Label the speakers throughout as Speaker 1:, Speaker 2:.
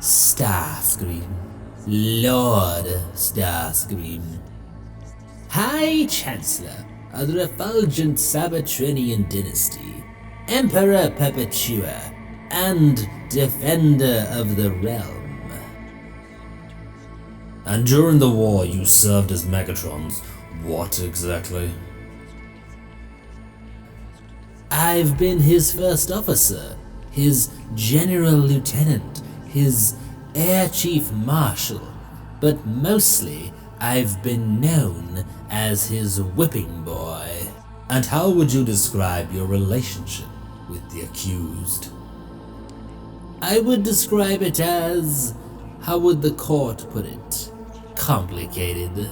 Speaker 1: Starscream, Lord Starscream, High Chancellor of the refulgent Cybertronian dynasty, Emperor Perpetua, and Defender of the Realm.
Speaker 2: And during the war you served as Megatron's what exactly?
Speaker 1: I've been his first officer, his general lieutenant, his air chief marshal, but mostly I've been known as his whipping boy.
Speaker 2: And how would you describe your relationship with the accused?
Speaker 1: I would describe it as, how would the court put it, complicated.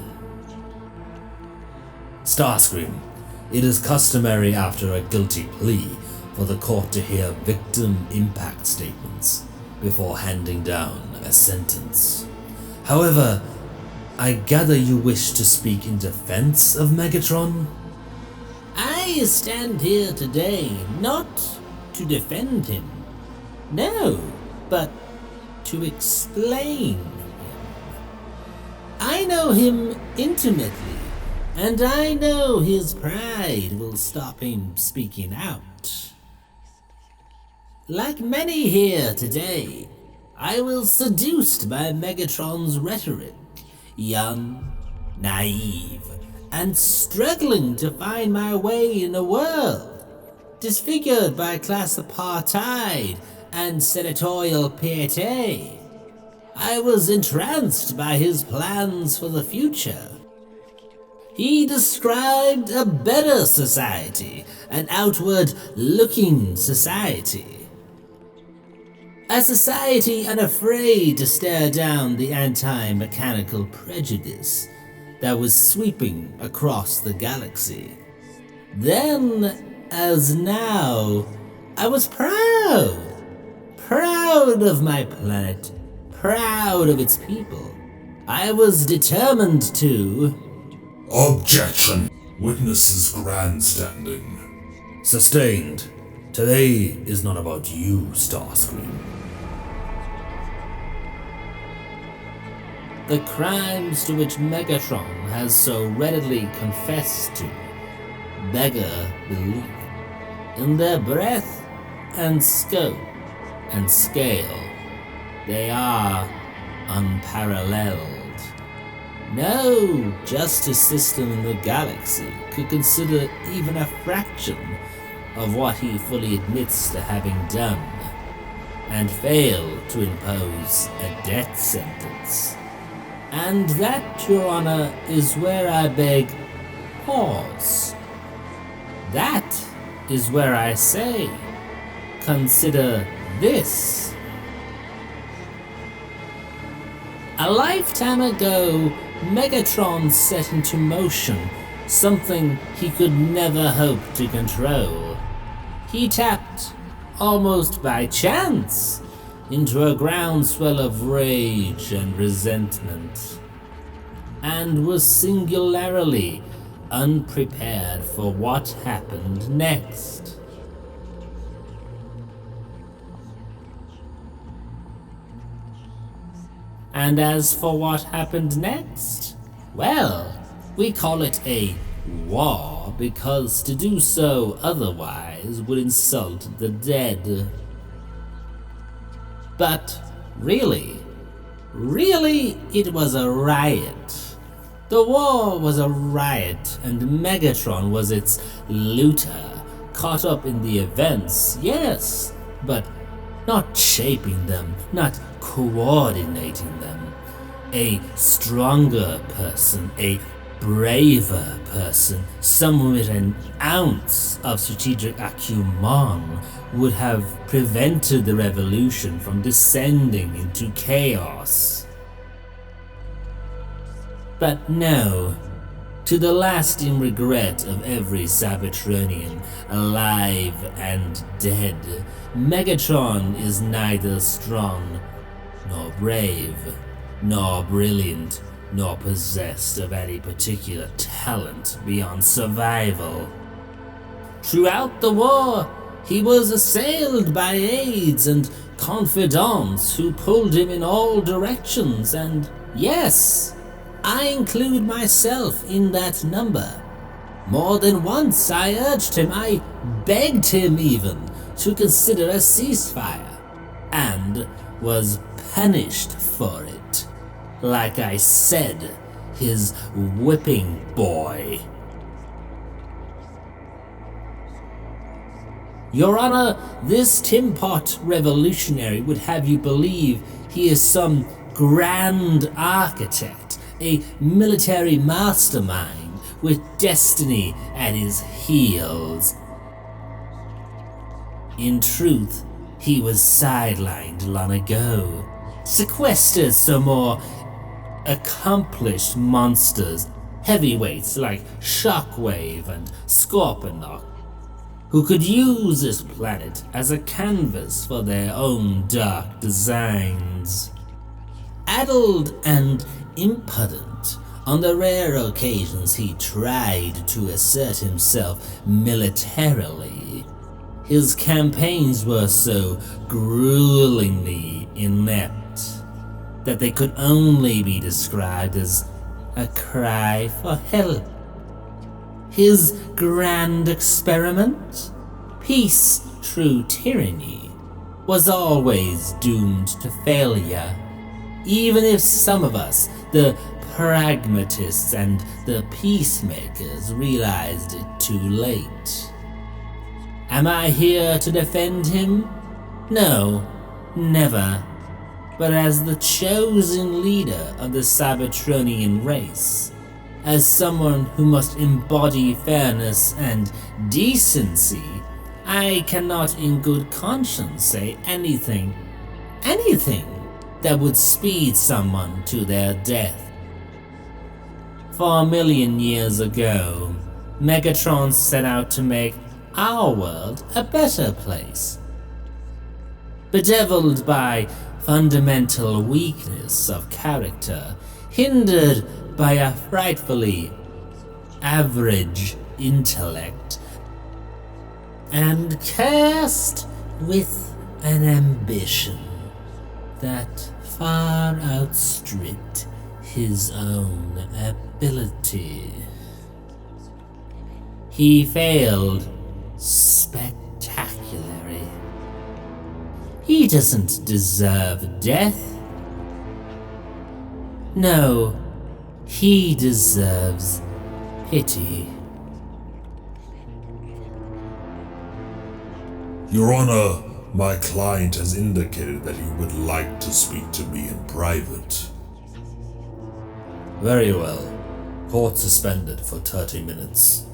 Speaker 2: Starscream, it is customary after a guilty plea for the court to hear victim impact statements before handing down a sentence. However, I gather you wish to speak in defense of Megatron?
Speaker 1: I stand here today not to defend him, no, but to explain him. I know him intimately, and I know his pride will stop him speaking out. Like many here today, I was seduced by Megatron's rhetoric, young, naive, and struggling to find my way in a world disfigured by class apartheid and senatorial piety. I was entranced by his plans for the future. He described a better society, an outward-looking society. A society unafraid to stare down the anti-mechanical prejudice that was sweeping across the galaxy. Then, as now, I was proud of my planet, proud of its people. I was determined to...
Speaker 3: Objection! Witnesses grandstanding.
Speaker 2: Sustained. Today is not about you, Starscream.
Speaker 1: The crimes to which Megatron has so readily confessed to beggar belief. In their breadth and scope and scale, they are unparalleled. No justice system in the galaxy could consider even a fraction of what he fully admits to having done, and fail to impose a death sentence. And that, Your Honor, is where I beg pause. That is where I say, consider this. A lifetime ago, Megatron set into motion something he could never hope to control. He tapped, almost by chance, into a groundswell of rage and resentment, and was singularly unprepared for what happened next. And as for what happened next, well, we call it a war because to do so otherwise would insult the dead. But really, it was a riot. The war was a riot, and Megatron was its looter, caught up in the events, yes, but not shaping them, not coordinating them. A stronger person, a braver person, someone with an ounce of strategic acumen would have prevented the revolution from descending into chaos. But no, to the lasting regret of every Cybertronian, alive and dead, Megatron is neither strong, nor brave, nor brilliant, nor possessed of any particular talent beyond survival. Throughout the war, He was assailed by aides and confidants who pulled him in all directions, and yes, I include myself in that number. More than once I urged him, I begged him even, to consider a ceasefire, and was punished for it. Like I said, his whipping boy. Your Honor, this Tin Pot revolutionary would have you believe he is some grand architect, a military mastermind with destiny at his heels. In truth, he was sidelined long ago, sequestered some more accomplished monsters, heavyweights like Shockwave and Scorponok, who could use this planet as a canvas for their own dark designs. Addled and impudent, on the rare occasions he tried to assert himself militarily, his campaigns were so gruelingly inept that they could only be described as a cry for help. His grand experiment, peace through tyranny, was always doomed to failure, even if some of us, the pragmatists and the peacemakers, realized it too late. Am I here to defend him? No, never. But as the chosen leader of the Cybertronian race, as someone who must embody fairness and decency, I cannot in good conscience say anything that would speed someone to their death. 4 million years ago, Megatron set out to make our world a better place. Bedeviled by fundamental weakness of character, hindered by a frightfully average intellect, and cursed with an ambition that far outstripped his own ability. He failed spectacularly. He doesn't deserve death. No, he deserves pity.
Speaker 3: Your Honor, my client has indicated that he would like to speak to me in private.
Speaker 2: Very well. Court suspended for 30 minutes.